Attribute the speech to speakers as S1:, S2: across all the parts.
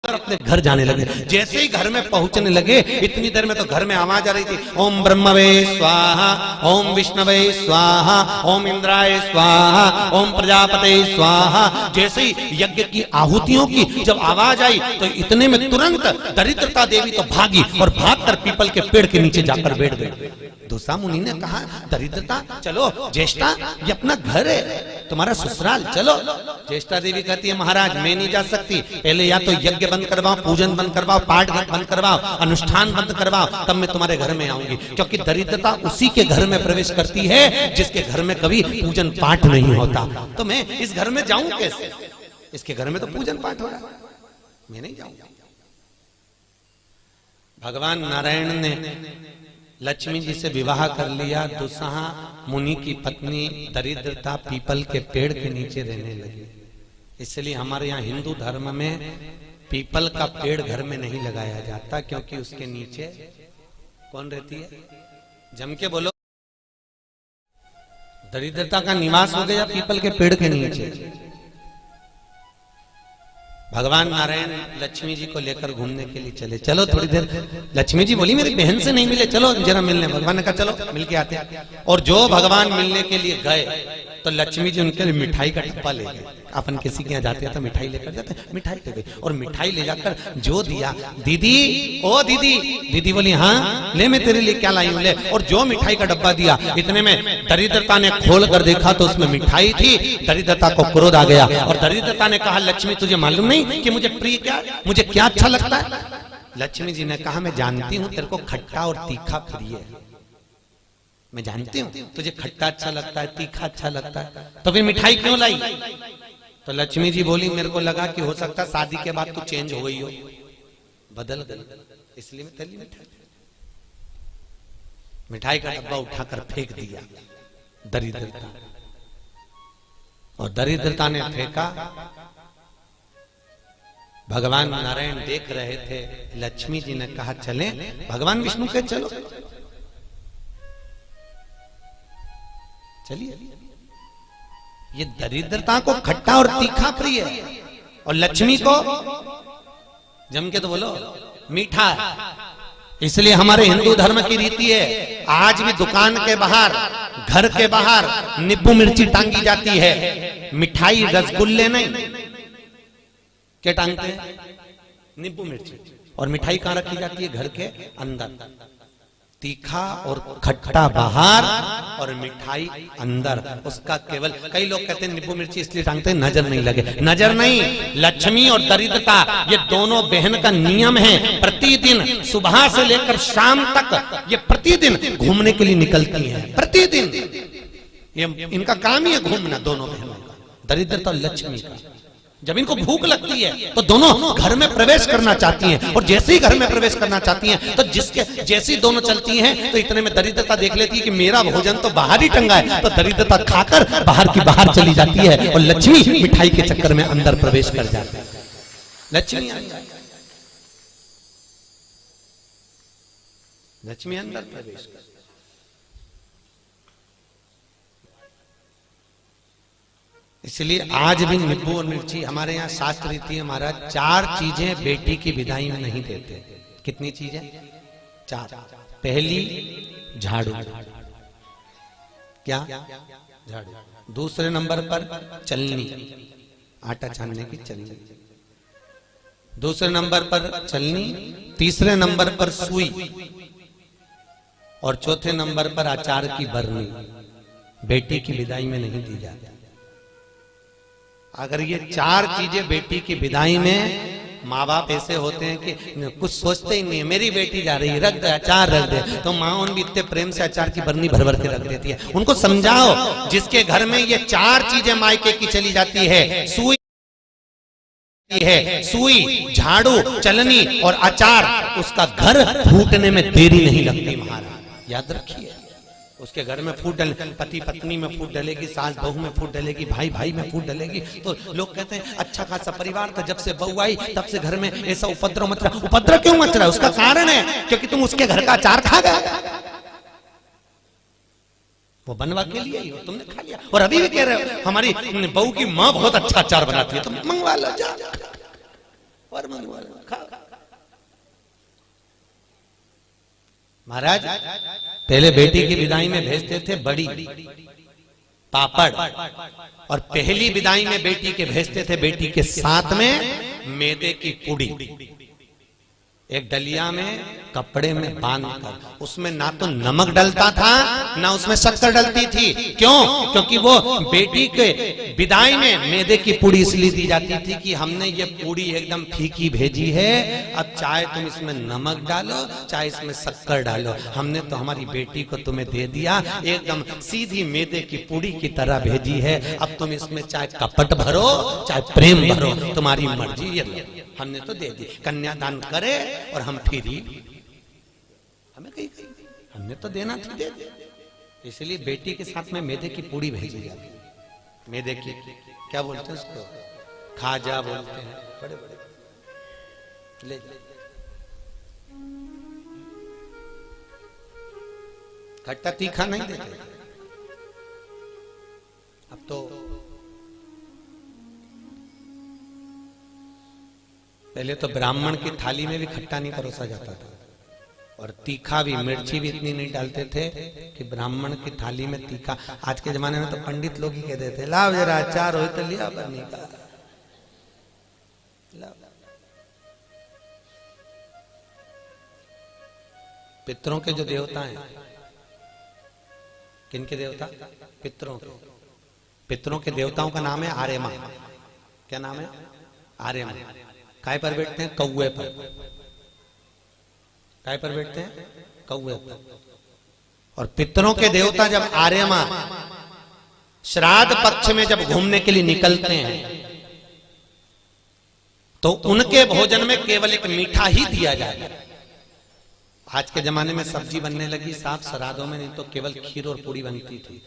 S1: अपने घर जाने लगे। जैसे ही घर में पहुंचने लगे, इतनी देर में तो घर में आवाज आ रही थी, ओम ब्रह्मवे स्वाहा, ओम विष्णवे स्वाहा, ओम इंद्राय स्वाहा, ओम प्रजापते स्वाहा। जैसे ही यज्ञ की आहुतियों की जब आवाज आई तो इतने में तुरंत दरिद्रता देवी तो भागी और भागकर पीपल के पेड़ के नीचे जाकर बैठ गई। दूसरा मुनि ने कहा, दरिद्रता चलो, ज्येष्ठा ये अपना घर है, तुम्हारा ससुराल, चलो। ज्येष्ठा देवी कहती है, महाराज मैं नहीं जा सकती, पहले या तो यज्ञ बंद करवाओ, पूजन बंद करवाओ, पाठ बंद करवाओ, अनुष्ठान बंद करवाओ, तब मैं तुम्हारे घर में आऊंगी। क्योंकि दरिद्रता उसी के घर में प्रवेश करती है जिसके घर में कभी पूजन पाठ नहीं होता। तो मैं इस घर में जाऊं कैसे? इसके घर में तो पूजन पाठ हो रहा है, मैं नहीं जाऊंगा। भगवान नारायण ने लक्ष्मी जी से विवाह कर लिया। दुस्साहा मुनि की पत्नी दरिद्रता पीपल के पेड़ के नीचे रहने लगी। इसलिए हमारे यहाँ हिंदू धर्म में पीपल का पेड़ घर में नहीं लगाया जाता, क्योंकि उसके नीचे कौन रहती है? जम के बोलो। दरिद्रता का निवास हो गया पीपल के पेड़ के नीचे। भगवान नारायण लक्ष्मी जी को लेकर घूमने के लिए चले। चलो थोड़ी देर। लक्ष्मी जी बोली, मेरी बहन से नहीं मिले, चलो जरा मिलने। भगवान ने कहा चलो मिलके आते हैं। और जो भगवान मिलने के लिए गए तो लक्ष्मी जी उनके लिए मिठाई का डब्बा ले गए। अपन किसी के यहाँ जाते हैं तो मिठाई लेकर जाते हैं, मिठाई ले गई। और मिठाई ले जाकर जो दिया, दीदी ओ दीदी, दीदी बोली हाँ ले, मैं तेरे लिए क्या लाई हूं, ले। और जो मिठाई का डब्बा दिया, इतने में दरिद्रता ने खोल कर देखा तो उसमें मिठाई थी। दरिद्रता को क्रोध आ गया और दरिद्रता ने कहा, लक्ष्मी तुझे मालूम नहीं कि मुझे प्रिय क्या, मुझे क्या अच्छा लगता है? लक्ष्मी जी ने कहा, मैं जानती हूँ तेरे को खट्टा और तीखा प्रिय है, मैं जानती हूँ तुझे खट्टा अच्छा लगता है, तीखा अच्छा लगता है, तो फिर मिठाई क्यों लाई? तो लक्ष्मी जी बोली, मेरे को लगा कि हो सकता है शादी के बाद तू चेंज हो गई हो, बदल गई, इसलिए मैं तेरी मिठाई। मिठाई का डब्बा उठाकर फेंक दिया दरिद्रता। और दरिद्रता ने फेंका। भगवान नारायण देख रहे थे। लक्ष्मी जी ने कहा चले। भगवान विष्णु के चलो, चलिए। ये दरिद्रता को खट्टा और तीखा प्रिय है और लक्ष्मी को जम के तो बोलो मीठा। इसलिए हमारे हिंदू धर्म की रीति है, आज भी दुकान के बाहर, घर के बाहर नींबू मिर्ची टांगी जाती है। मिठाई रसगुल्ले नहीं, क्या टांगते हैं? नींबू मिर्ची। और मिठाई कहां रखी जाती है? घर के अंदर। तीखा और खट्टा बाहर और मिठाई अंदर। उसका केवल, कई लोग कहते हैं नींबू मिर्ची इसलिए टांगते हैं नजर नहीं लगे। नजर नहीं, लक्ष्मी और दरिद्रता ये दोनों बहन का नियम है। प्रतिदिन सुबह से लेकर शाम तक ये प्रतिदिन घूमने के लिए निकलती हैं। प्रतिदिन ये इनका काम ही है घूमना, दोनों बहनों का, दरिद्रता और लक्ष्मी का। जब इनको भूख लगती है तो दोनों घर में प्रवेश करना चाहती हैं। और जैसे ही घर में प्रवेश करना चाहती हैं तो जिसके जैसी दोनों चलती हैं तो इतने में दरिद्रता देख लेती है कि मेरा भोजन तो बाहर ही टंगा है, तो दरिद्रता खाकर बाहर की बाहर चली जाती है और लक्ष्मी मिठाई के चक्कर में अंदर प्रवेश कर जाती है। लक्ष्मी अंदर प्रवेश कर। इसलिए आज भी नींबू और मिर्ची, हमारे यहाँ शास्त्र रीति है महाराज, 4 चीजें बेटी की विदाई में नहीं देते। कितनी चीजें? 4। पहली झाड़ू, क्या? झाड़ू। दूसरे नंबर पर चलनी, आटा छानने की चलनी। दूसरे नंबर पर चलनी। तीसरे नंबर पर सुई। और चौथे नंबर पर अचार की बरनी। बेटी की विदाई में नहीं दी जाती। अगर ये 4 चीजें बेटी की विदाई में, माँ बाप ऐसे होते हैं कि कुछ सोचते ही नहीं, मेरी बेटी जा रही है, रख दे अचार रख दे, तो माँ उन भी इतने प्रेम से अचार की बरनी भर भर के रख देती है। उनको समझाओ, जिसके घर में ये 4 चीजें मायके की चली जाती है, सुई, झाड़ू, चलनी और अचार, उसका घर फूटने में देरी नहीं लगती महाराज, याद रखिए। उसके घर में फूट डले, पति पत्नी में फूट डलेगी, सास बहू में फूट डलेगी, भाई भाई में फूट डलेगी। तो लोग कहते हैं अच्छा खासा परिवार था, जब से बहू आई तब से घर में ऐसा उपद्रव मच रहा। उपद्रव क्यों मच रहा है? उसका कारण है क्योंकि तुम उसके घर का अचार खा गए। वो बनवा के लिए ही हो, तुमने खा लिया। और अभी भी कह रहे हो हमारी बहू की माँ बहुत अच्छा अचार बनाती है, तो मंगवा लो जा। और मंगवा लो, खाओ। महाराज पहले बेटी की विदाई में भेजते थे बड़ी पापड़, और पहली विदाई में बेटी के भेजते थे बेटी के साथ में मैदे की पूड़ी, एक डलिया में कपड़े में बांधकर, उसमें ना तो नमक डलता था ना उसमें शक्कर डलती थी। क्यों? क्योंकि वो बेटी के विदाई में मैदे की पूड़ी इसलिए दी जाती थी कि हमने ये पूड़ी एकदम फीकी भेजी है, अब चाहे तुम इसमें नमक डालो चाहे इसमें शक्कर डालो, हमने तो हमारी बेटी को तुम्हें दे दिया, एकदम सीधी मैदे की पूड़ी की तरह भेजी है, अब तुम इसमें चाहे कपट भरो चाहे प्रेम भरो, तुम्हारी मर्जी, ये लो, हमने तो दे दी, कन्यादान करे और हम फिरी, हमें कहीं हमने तो देना था, दे दे। इसलिए बेटी के साथ में मैदे की पूड़ी भेजी जाती, मैदे की क्या बोलते हैं उसको, खाजा बोलते हैं, बड़े बड़े ले खट्टा तीखा नहीं देते। अब तो पहले तो ब्राह्मण की थाली में भी खट्टा नहीं परोसा जाता था, और तीखा भी, मिर्ची भी इतनी नहीं डालते थे कि ब्राह्मण की थाली में तीखा। आज के जमाने में तो पंडित लोग ही कह देते लाओ जरा अचार हो तो लिया बनी का, पितरों के जो देवता हैं, किनके देवता? पितरों के। पितरों के देवताओं का नाम है आर्यमा। क्या नाम है? आर्यमा। काय पर बैठते हैं? कौवे पर। काय पर बैठते हैं? कौवे पर। और पितरों के देवता जब आर्यमा श्राद्ध पक्ष में जब घूमने के लिए निकलते हैं तो उनके भोजन में केवल एक मीठा ही दिया जाता है। आज के जमाने में सब्जी बनने लगी साफ श्राद्धों में, नहीं तो केवल खीर और पूड़ी बनती थी,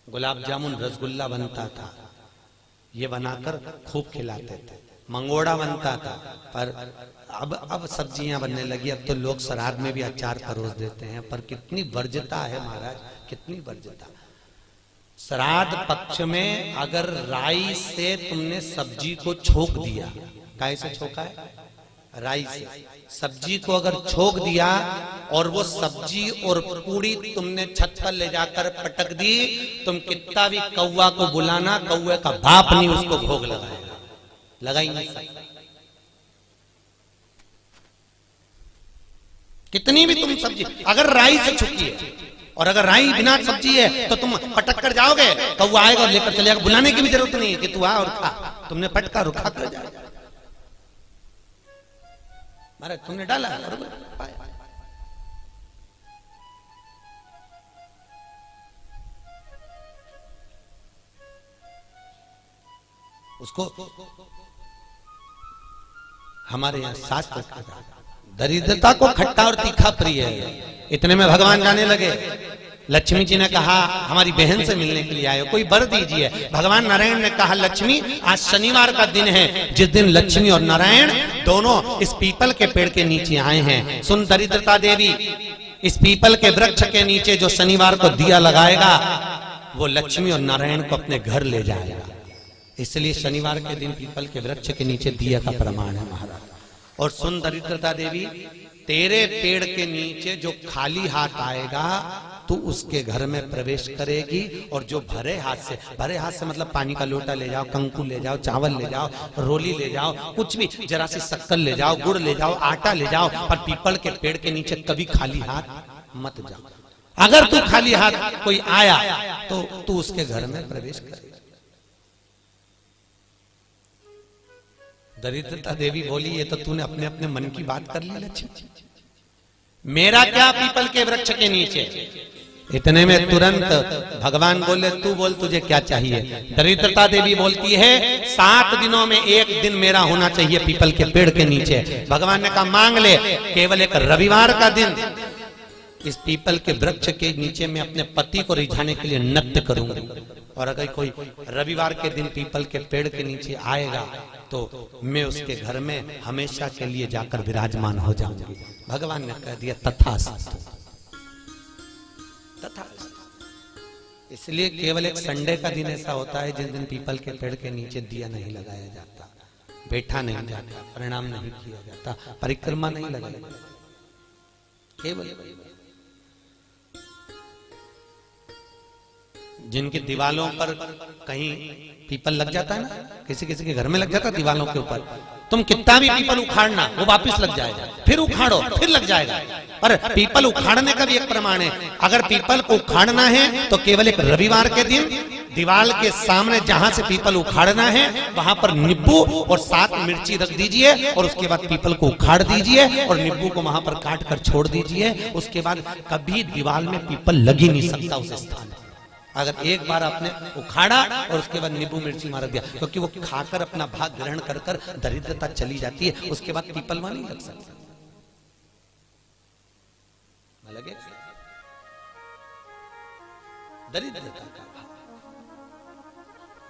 S1: गुलाब जामुन रसगुल्ला बनता था, ये बनाकर खूब खिलाते थे, मंगोड़ा बनता था। पर अब सब्जियां बनने लगी, अब तो लोग श्राद्ध में भी अचार परोस देते हैं। पर कितनी वर्ज्यता है महाराज, कितनी वर्ज्यता। श्राद्ध पक्ष में अगर राई से तुमने सब्जी को छोक दिया, काहे से छोका है? राई से। सब्जी को अगर छोक दिया और वो सब्जी और पूड़ी तुमने छत पर ले जाकर पटक दी, तुम कितना भी कौवा को बुलाना, कौवे का बाप नहीं उसको भोग लगाएगा, लगा ही नहीं सकता। कितनी भी तुम सब्जी अगर राई से छुकी है, और अगर राई बिना सब्जी है तो तुम पटक कर जाओगे, कौवा आएगा और लेकर चलेगा, बुलाने की भी जरूरत नहीं है कि तू आ और खा, तुमने पटका और खा कर जाएगा। महाराज तुमने डाला और पाया। उसको हमारे यहाँ शास्त्र कहता, दरिद्रता को खट्टा और तीखा प्रिय है। इतने में भगवान गाने लगे। लक्ष्मी जी ने कहा हमारी बहन से मिलने के लिए आए हो, कोई वर दीजिए। भगवान नारायण ने कहा लक्ष्मी आज शनिवार का दिन है, जिस दिन लक्ष्मी और नारायण दोनों इस पीपल के पेड़ के नीचे आए हैं। सुन दरिद्रता देवी, इस पीपल के वृक्ष के नीचे जो शनिवार को दिया लगाएगा वो लक्ष्मी और नारायण को अपने घर ले जाएगा। इसलिए शनिवार के दिन पीपल के वृक्ष के नीचे दिया का प्रमाण है महाराज। और सुन दरिद्रता देवी, तेरे पेड़ के नीचे जो खाली हाथ आएगा तू उसके घर में प्रवेश करेगी, और जो भरे हाथ से मतलब पानी का लोटा ले जाओ, कंकु ले जाओ, चावल ले जाओ, रोली ले जाओ, कुछ भी, जरा सी शक्कर ले जाओ, गुड़ ले जाओ, आटा ले जाओ, पर पीपल के पेड़ के नीचे कभी खाली हाथ मत जाओ। अगर तू खाली हाथ कोई आया तो तू उसके घर में प्रवेश करे। दरिद्रता देवी बोली ये तो तूने अपने अपने मन की बात कर ली लक्ष्मी, मेरा क्या पीपल के वृक्ष के नीचे। इतने में तुरंत भगवान बोले तू बोल तुझे क्या चाहिए। दरिद्रता देवी बोलती है 7 दिनों में एक दिन मेरा होना चाहिए पीपल के पेड़ के नीचे। भगवान ने कहा मांग ले, केवल एक रविवार का दिन इस पीपल के वृक्ष के नीचे मैं अपने पति को रिझाने के लिए नृत्य करूंगी, और अगर कोई रविवार के दिन पीपल के पेड़ के नीचे आएगा तो मैं उसके घर में हमेशा के लिए जाकर विराजमान हो जाऊंगी। भगवान ने कह दिया तथास्तु, तथास्तु। इसलिए केवल एक संडे का दिन ऐसा होता है जिस दिन पीपल के पेड़ के नीचे दिया नहीं लगाया जाता। बैठा नहीं जाता, प्रणाम नहीं किया जाता, परिक्रमा नहीं लगाई, केवल जिनकी दीवालों पर कहीं पीपल लग जाता है ना, किसी किसी के घर में लग जाता है दीवालों के ऊपर, तुम कितना भी पीपल उखाड़ना वो वापस लग जाएगा, फिर उखाड़ो फिर लग जाएगा। पर पीपल उखाड़ने का भी एक प्रमाण है, अगर पीपल को उखाड़ना है तो केवल एक रविवार के दिन दीवाल के सामने जहां से पीपल उखाड़ना है वहां पर नींबू और 7 मिर्ची रख दीजिए और उसके बाद पीपल को उखाड़ दीजिए और नींबू को वहां पर काट कर छोड़ दीजिए। उसके बाद कभी दीवाल में पीपल लग ही नहीं सकता उस स्थान। अगर एक बार आपने उखाड़ा और उसके बाद नींबू मिर्ची मार दिया, क्योंकि वो खाकर अपना भाग ग्रहण कर कर दरिद्रता चली जाती है, उसके बाद पीपल वहां नहीं लग सकता। लगे दरिद्रता का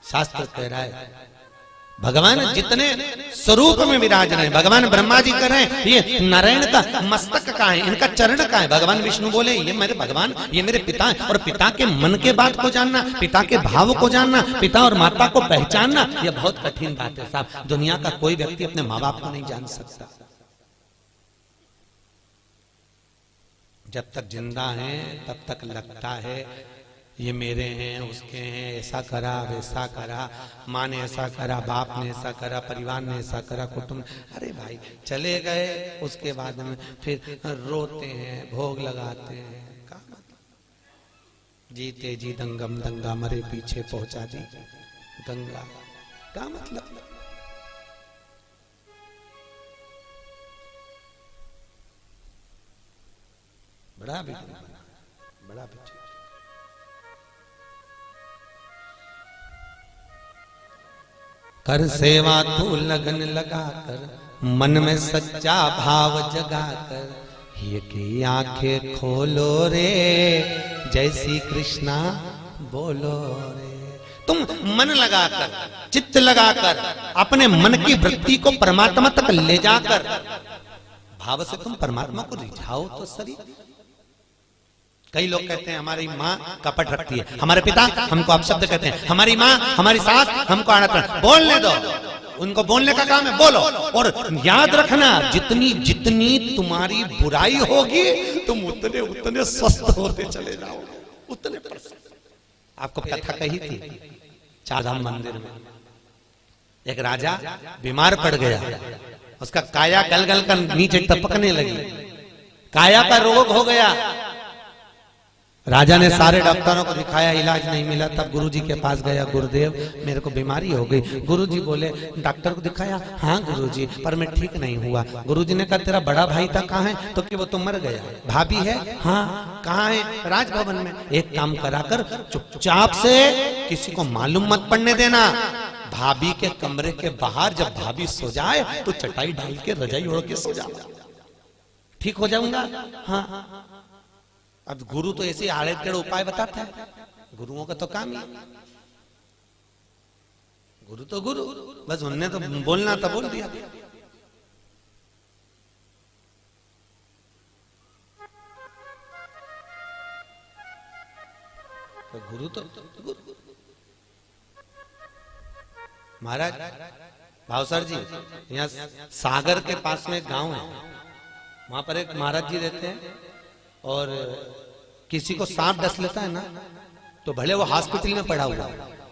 S1: शास्त्र कह रहा है भगवान जितने स्वरूप में विराज रहे हैं, भगवान ब्रह्मा जी कर रहे हैं, ये नारायण का मस्तक का है, इनका चरण का है। भगवान विष्णु बोले ये मेरे भगवान, ये मेरे पिता है। और पिता के मन के बात को जानना, पिता के भाव को जानना, पिता और माता को पहचानना, ये बहुत कठिन बात है साहब। दुनिया का कोई व्यक्ति अपने माँ बाप को नहीं जान सकता। जब तक जिंदा है तब तक लगता है ये मेरे हैं, उसके हैं, ऐसा करा वैसा करा, माँ ने ऐसा करा, बाप ने ऐसा करा, परिवार ने ऐसा करा, कुटुंब। अरे भाई चले गए, उसके बाद में फिर रोते हैं, भोग लगाते हैं। क्या मतलब? जीते जी दंगम दंगा, मरे पीछे पहुंचा दी गंगा। क्या मतलब? बड़ा बड़ा पीछे। कर सेवा तू लगन लगा कर, मन में सच्चा भाव जगा कर, ये की आंखें खोलो रे, जय श्री कृष्णा बोलो रे। तुम मन लगाकर, चित्त लगाकर, अपने मन की वृत्ति को परमात्मा तक ले जाकर भाव से तुम परमात्मा को रिझाओ तो सही। कई लोग कहते हैं हमारी माँ कपट रखती है, हमारे पिता हमको अपशब्द कहते हैं, हमारी माँ हमारी सास हमको आना। बोलने दो, उनको बोलने का काम है, बोलो। और याद रखना जितनी जितनी तुम्हारी बुराई होगी तुम उतने उतने स्वस्थ होते चले जाओगे, उतने परसेंट। आपको कथा कही थी चारधाम मंदिर में, एक राजा बीमार पड़ गया, उसका काया गल गल कर नीचे टपकने लगी, काया का रोग हो गया। राजा ने सारे डॉक्टरों को दिखाया, इलाज नहीं मिला। तब गुरुजी के पास गया, गुरुदेव मेरे को बीमारी हो गई। गुरुजी बोले डॉक्टर को दिखाया, हाँ गुरुजी पर मैं ठीक नहीं हुआ। गुरुजी ने कहा तेरा बड़ा भाई था कहाँ है? तो कि वो तो मर गया। भाभी है? हाँ। कहाँ है? राजभवन में। एक काम करा कर, चुपचाप से किसी को मालूम मत पड़ने देना, भाभी के कमरे के बाहर जब भाभी सो जाए तो चटाई डाल के रजाई ओढ़ के सो जा, ठीक हो जाऊंगा। हाँ। अब गुरु तो ऐसे आड़े टेढ़े उपाय बताता है, गुरुओं का तो काम ही। गुरु तो गुरु, बस उनने तो बोलना था बोल दिया। तो गुरु तो गुरु। महाराज भावसर जी, यहाँ सागर के पास में एक गांव है, वहां पर एक महाराज जी रहते हैं। और किसी को सांप डस लेता है ना, तो भले वो हॉस्पिटल में पड़ा हुआ,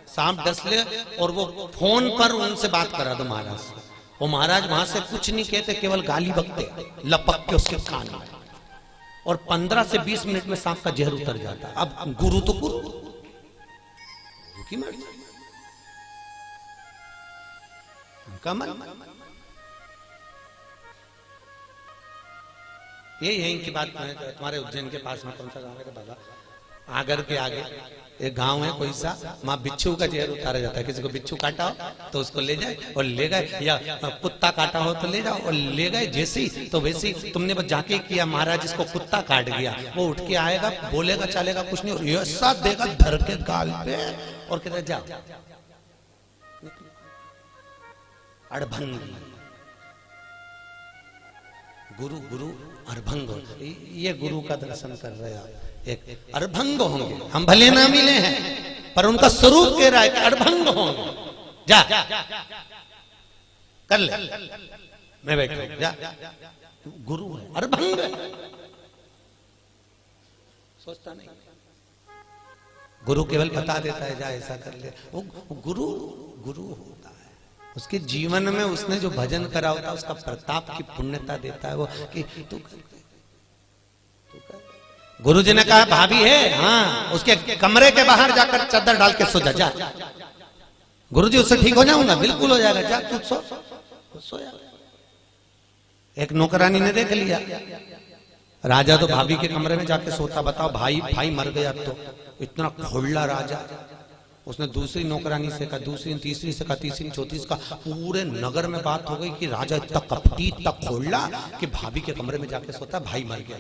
S1: सांप डस ले और वो फोन पर उनसे बात करा दो महाराज से, वो महाराज वहां से कुछ नहीं कहते, केवल गाली बकते लपक के उसके कान में, और 15 से 20 मिनट में सांप का जहर उतर जाता। अब गुरु तो गुरु की मर्जी, उनका मन। ये यहीं की बात है। तुम्हारे उज्जैन के पास में कौन सा गांव है बाबा? आगर के आगे एक गांव है कोई सा, वहां बिच्छू का जहर उतारा जाता है। किसी को बिच्छू काटा हो तो उसको ले जाए और ले गए, या कुत्ता काटा हो तो ले जाओ और ले गए। जैसे ही तो वैसे ही तुमने बस जाके किया, महाराज इसको कुत्ता काट गया, वो उठ के आएगा, बोलेगा चलेगा कुछ नहीं, और ऐसा देगा धर के गाल पे और कहते जाओ अड़भंगी। गुरु गुरु अड़भंग, ये गुरु का दर्शन कर रहे हैं। एक अड़भंग होंगे, हम भले ना मिले हैं पर उनका स्वरूप कह रहा है कि अड़भंग होंगे। जा कर ले, मैं बैठा हूं, जा। गुरु है, अरे भंग है, सोचता नहीं। गुरु केवल बता देता है जा ऐसा कर ले, वो गुरु गुरु होता है। उसके जीवन में उसने जो भजन करा होता है, उसका प्रताप की पुण्यता देता है वो कि तू कर। गुरु जी ने कहा भाभी है, हाँ, उसके कमरे के बाहर जाकर चादर डाल के सो जा। गुरु जी उससे ठीक हो जाऊंगा, बिल्कुल हो जाएगा, जा तू सो जा। एक नौकरानी ने देख लिया, राजा तो भाभी के कमरे में जाके सोता, बताओ भाई मर गया तो इतना खोला राजा। उसने दूसरी नौकरानी से कहा, दूसरी तीसरी से कहा, तीसरी चौथी से कहा, पूरे नगर में बात हो गई कि राजा इतना कपटी इतना खोला कि भाभी के कमरे में जाके सोता, भाई मर गया।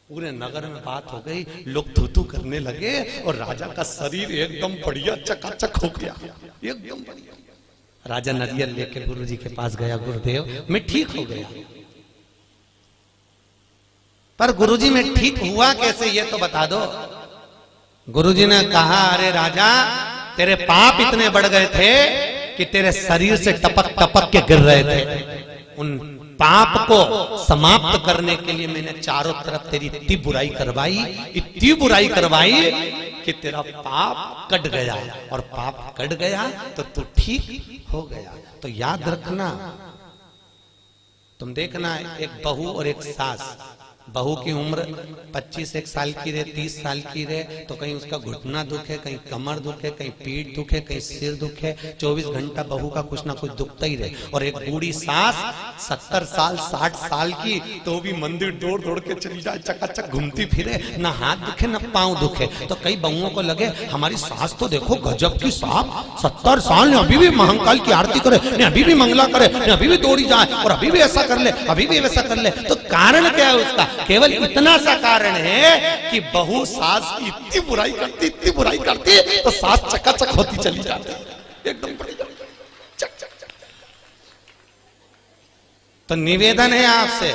S1: पूरे नगर में बात हो गई, लोग थू करने लगे और राजा का शरीर एकदम बढ़िया चकाचक हो गया, एकदम बढ़िया। राजा नरियल लेके गुरु जी के पास गया, गुरुदेव मैं ठीक हो गया। पर गुरुजी में ठीक हुआ कैसे ये तो बता दो। गुरुजी ने कहा अरे राजा तेरे पाप इतने बढ़ गए थे कि तेरे शरीर से टपक टपक के गिर रहे थे। उन पाप को समाप्त करने के लिए मैंने चारों तरफ तेरी इतनी बुराई करवाई कि तेरा पाप कट गया, और पाप कट गया तो तू ठीक हो गया। तो याद रखना, तुम देखना एक बहू और एक सास, बहू की उम्र 25 साल की रहे, 30 साल की रहे, तो कहीं उसका घुटना दुखे, कहीं कमर दुखे, कहीं पीठ दुखे, कहीं सिर दुखे, 24 घंटा बहू का कुछ ना कुछ दुखता ही रहे। और एक बूढ़ी सास 70 साल 60 साल की, तो भी मंदिर दौड़ दौड़ के चली जाए, चकाचक घूमती फिरे, ना हाथ दुखे ना पांव दुखे। तो कई बहुओं को लगे हमारी सास तो देखो गजब की साहब, 70 साल ने अभी भी महाकाल की आरती करे, ने अभी भी मंगला करे, ने अभी भी दौड़ी जाए, और अभी भी ऐसा कर ले, अभी भी वैसा कर ले। तो कारण क्या है उसका? केवल इतना सा कारण है कि बहू सास की इतनी बुराई करती तो सास चकाचक होती चली जाती, एकदम बढ़िया चक चक चक। तो निवेदन है आपसे,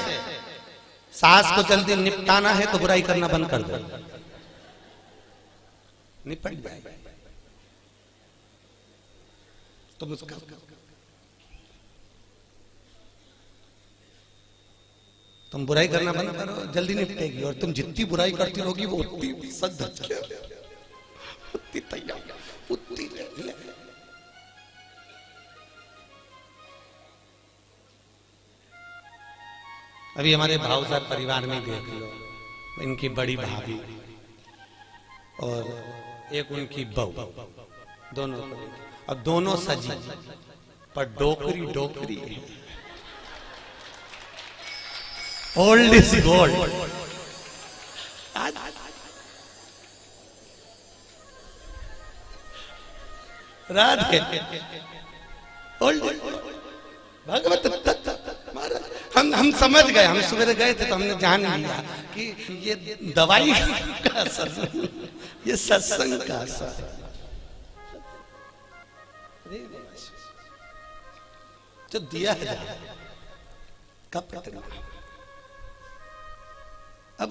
S1: सास को जल्दी निपटाना है तो बुराई करना बंद कर दो, निपट जाएगा। तुम उसका तुम बुराई करना बंद करो, जल्दी निपटेगी। और तुम जितनी बुराई करती रहोगी वो उतनी सद उतनी तैयार उतनी। अभी हमारे भाव साहब परिवार में देख लो, इनकी बड़ी भाभी और एक उनकी बहू, दोनों, और दोनों सजी पर डोकरी है। Old is gold. राधे ओल्ड भगवत हम समझ गए, हम सवेरे गए थे तो हमने जान लिया कि ये दवाई का असर, ये सत्संग का असर। जो दिया है कब अब